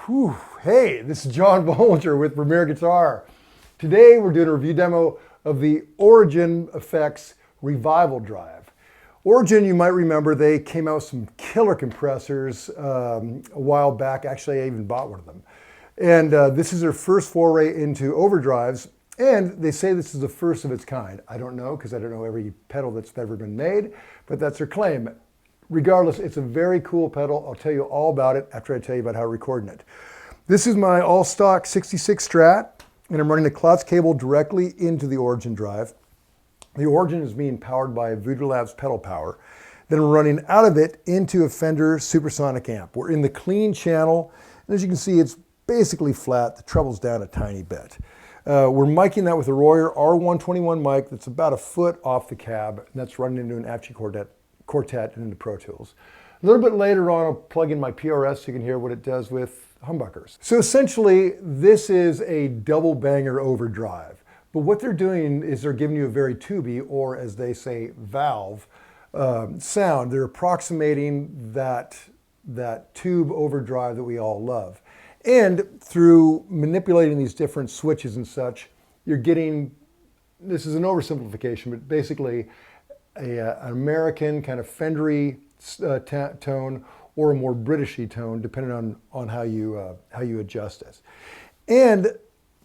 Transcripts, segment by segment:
Whew. Hey, this is John Bolger with Premier Guitar. Today we're doing a review demo of the Origin Effects RevivalDRIVE. Origin, you might remember, they came out with some killer compressors a while back. Actually, I even bought one of them. And this is their first foray into overdrives, and they say this is the first of its kind. I don't know, because I don't know every pedal that's ever been made, but that's their claim. Regardless, it's a very cool pedal. I'll tell you all about it after I tell you about how I'm recording it. This is my all-stock 66 Strat, and I'm running the Klotz cable directly into the Origin drive. The Origin is being powered by Voodoo Labs pedal power. Then we're running out of it into a Fender Supersonic amp. We're in the clean channel, and as you can see, it's basically flat. The treble's down a tiny bit. We're miking that with a Royer R121 mic that's about a foot off the cab, and that's running into an Apogee Quartet and into Pro Tools. A little bit later on, I'll plug in my PRS so you can hear what it does with humbuckers. So essentially, this is a double banger overdrive. But what they're doing is they're giving you a very tubey, or as they say, valve sound. They're approximating that tube overdrive that we all love. And through manipulating these different switches and such, you're getting, this is an oversimplification, but basically an American kind of Fendery tone or a more Britishy tone, depending on how you adjust it. And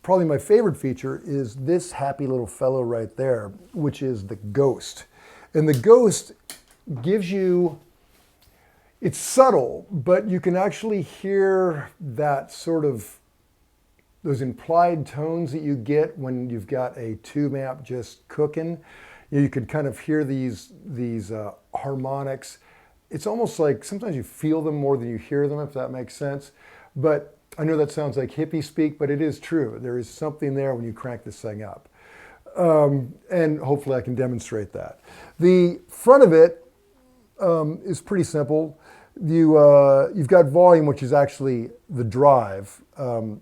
probably my favorite feature is this happy little fellow right there, which is the Ghost. And the Ghost gives you, it's subtle, but you can actually hear that sort of, those implied tones that you get when you've got a tube amp just cooking. You could kind of hear these harmonics. It's almost like sometimes you feel them more than you hear them, if that makes sense. But I know that sounds like hippie speak, but it is true. There is something there when you crank this thing up. And hopefully I can demonstrate that. The front of it is pretty simple. You've got volume, which is actually the drive. And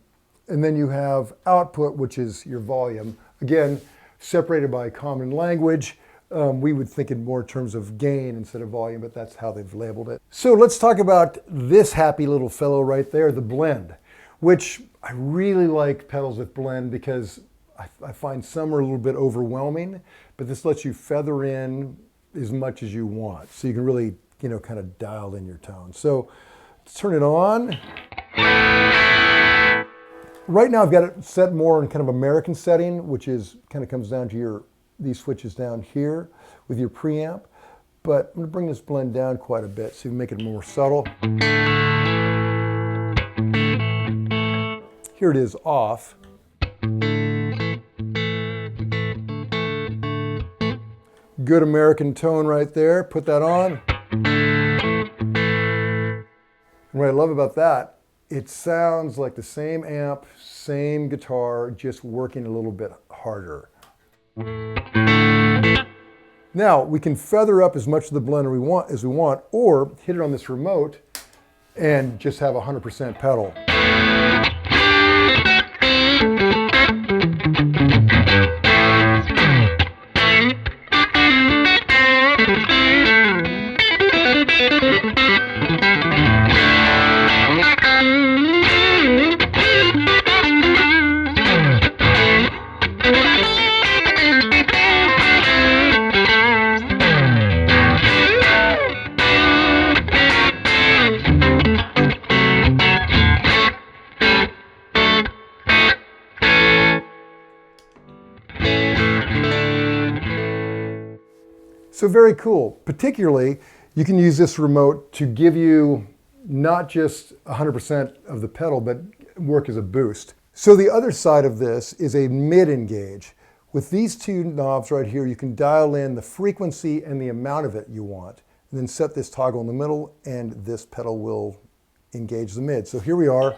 then you have output, which is your volume. Again, separated by common language. We would think in more terms of gain instead of volume, but that's how they've labeled it. So let's talk about this happy little fellow right there, the blend, which I really like pedals with blend because I find some are a little bit overwhelming, but this lets you feather in as much as you want. So you can really, kind of dial in your tone. So let's turn it on. Right now I've got it set more in kind of American setting, which is kind of comes down to these switches down here with your preamp. But I'm going to bring this blend down quite a bit so you can make it more subtle. Here it is off. Good American tone right there. Put that on. And what I love about that, it sounds like the same amp, same guitar, just working a little bit harder. Now we can feather up as much of the blend as we want, or hit it on this remote and just have 100% pedal. So very cool. Particularly, you can use this remote to give you not just 100% of the pedal, but work as a boost. So the other side of this is a mid-engage. With these two knobs right here, you can dial in the frequency and the amount of it you want, and then set this toggle in the middle, and this pedal will engage the mid. So here we are.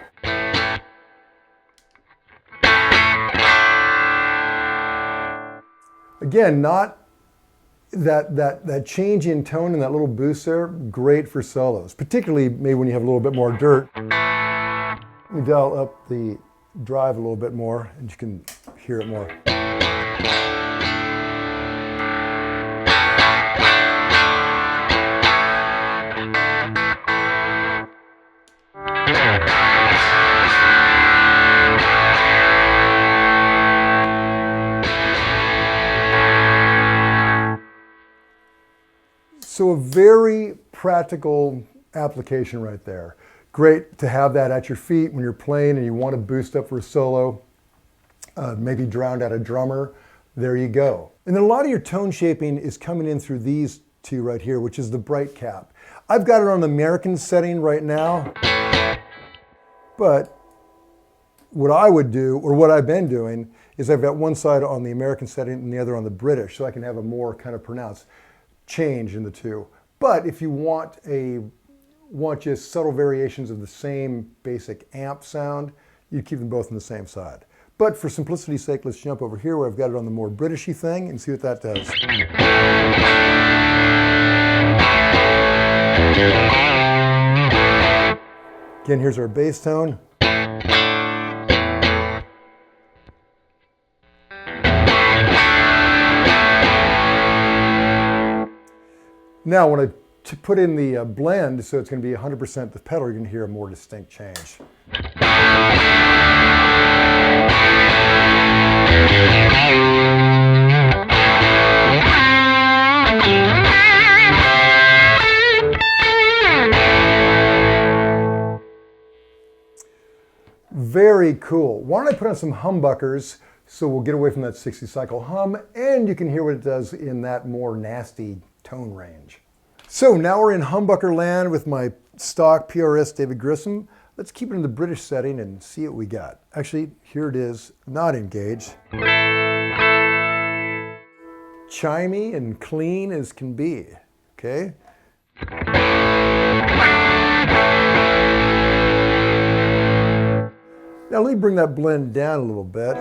Again, not that change in tone and that little boost there, great for solos, particularly maybe when you have a little bit more dirt. Let me dial up the drive a little bit more and you can hear it more. So a very practical application right there. Great to have that at your feet when you're playing and you want to boost up for a solo, maybe drowned out a drummer, there you go. And then a lot of your tone shaping is coming in through these two right here, which is the bright cap. I've got it on the American setting right now, but what I would do, or what I've been doing, is I've got one side on the American setting and the other on the British, so I can have a more kind of pronounced change in the two. But if you want just subtle variations of the same basic amp sound, you keep them both on the same side. But for simplicity's sake, let's jump over here where I've got it on the more Britishy thing and see what that does. Again, here's our bass tone. Now, when I put in the blend, so it's going to be 100% the pedal, you're going to hear a more distinct change. Very cool. Why don't I put on some humbuckers so we'll get away from that 60 cycle hum, and you can hear what it does in that more nasty tone range. So now we're in humbucker land with my stock PRS David Grissom. Let's keep it in the British setting and see what we got. Actually, here it is, not engaged. Chimey and clean as can be, okay? Now let me bring that blend down a little bit.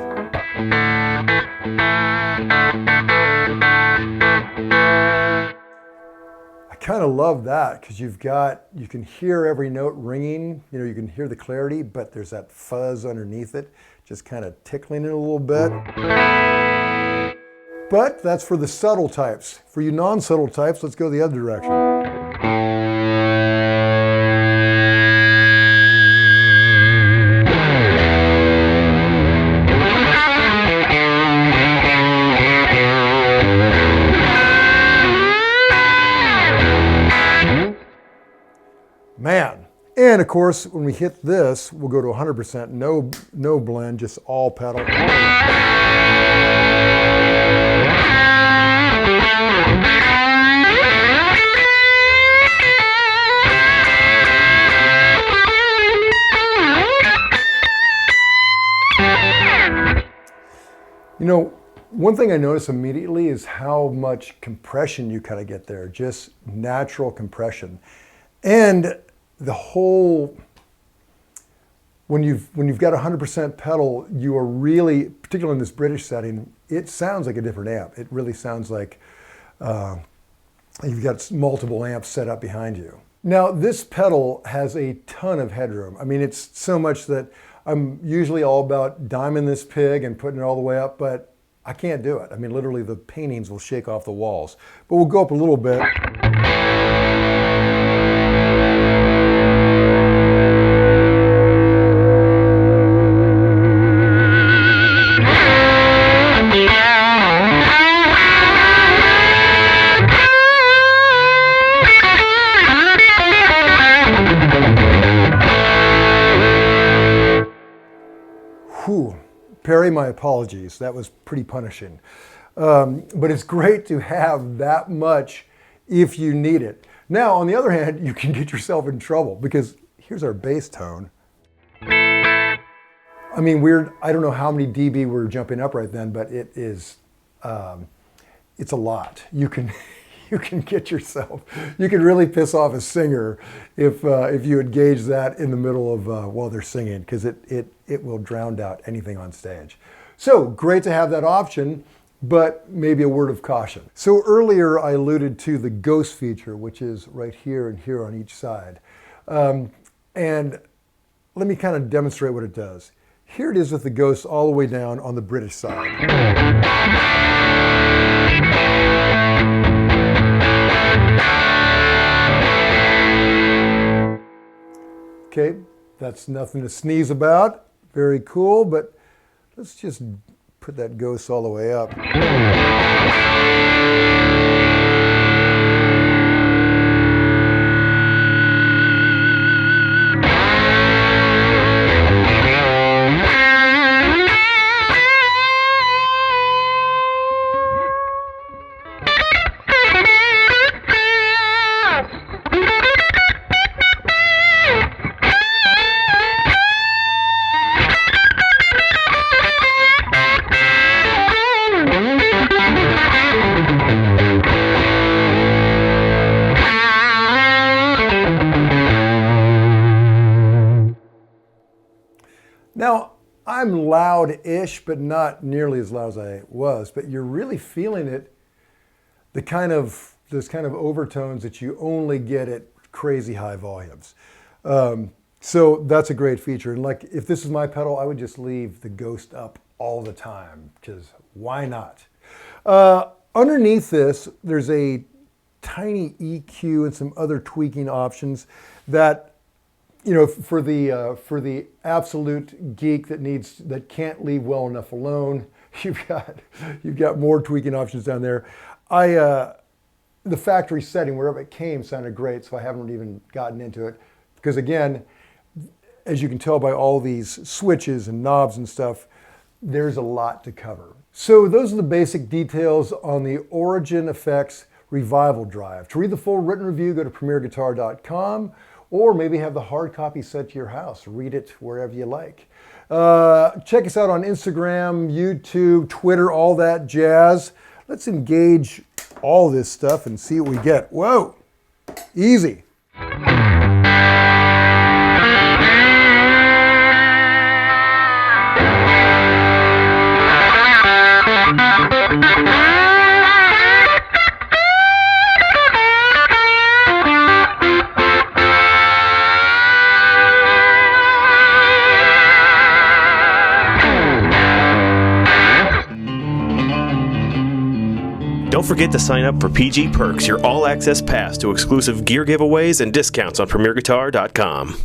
I kind of love that because you can hear every note ringing, you can hear the clarity, but there's that fuzz underneath it, just kind of tickling it a little bit. But that's for the subtle types. For you non-subtle types, let's go the other direction. Man, and of course, when we hit this, we'll go to 100%, no blend, just all pedal. One thing I notice immediately is how much compression you kind of get there, just natural compression. And the whole, when you've got 100% pedal, you are really, particularly in this British setting, it sounds like a different amp. It really sounds like you've got multiple amps set up behind you. Now, this pedal has a ton of headroom. I mean, it's so much that I'm usually all about diming this pig and putting it all the way up, but I can't do it. I mean, literally the paintings will shake off the walls. But we'll go up a little bit. Whew. Perry, my apologies. That was pretty punishing. But it's great to have that much if you need it. Now, on the other hand, you can get yourself in trouble because here's our bass tone. I mean, I don't know how many dB we're jumping up right then, but it is, it's a lot. You can get yourself, you can really piss off a singer if you engage that in the middle of while they're singing, because it will drown out anything on stage. So great to have that option, but maybe a word of caution. So earlier I alluded to the ghost feature, which is right here and here on each side. And let me kind of demonstrate what it does. Here it is with the ghost all the way down on the British side. Okay, that's nothing to sneeze about. Very cool, but let's just put that ghost all the way up. Now, I'm loud-ish, but not nearly as loud as I was, but you're really feeling it, those kind of overtones that you only get at crazy high volumes. So that's a great feature. And like, if this is my pedal, I would just leave the ghost up all the time, because why not? Underneath this, there's a tiny EQ and some other tweaking options that, you know, for the absolute geek that can't leave well enough alone, you've got more tweaking options down there. The factory setting, wherever it came, sounded great, so I haven't even gotten into it, because again, as you can tell by all these switches and knobs and stuff, there's a lot to cover. So those are the basic details on the Origin Effects RevivalDRIVE. To read the full written review, go to premierguitar.com. Or maybe have the hard copy sent to your house. Read it wherever you like. Check us out on Instagram, YouTube, Twitter, all that jazz. Let's engage all this stuff and see what we get. Whoa, easy. Don't forget to sign up for PG Perks, your all-access pass to exclusive gear giveaways and discounts on premierguitar.com.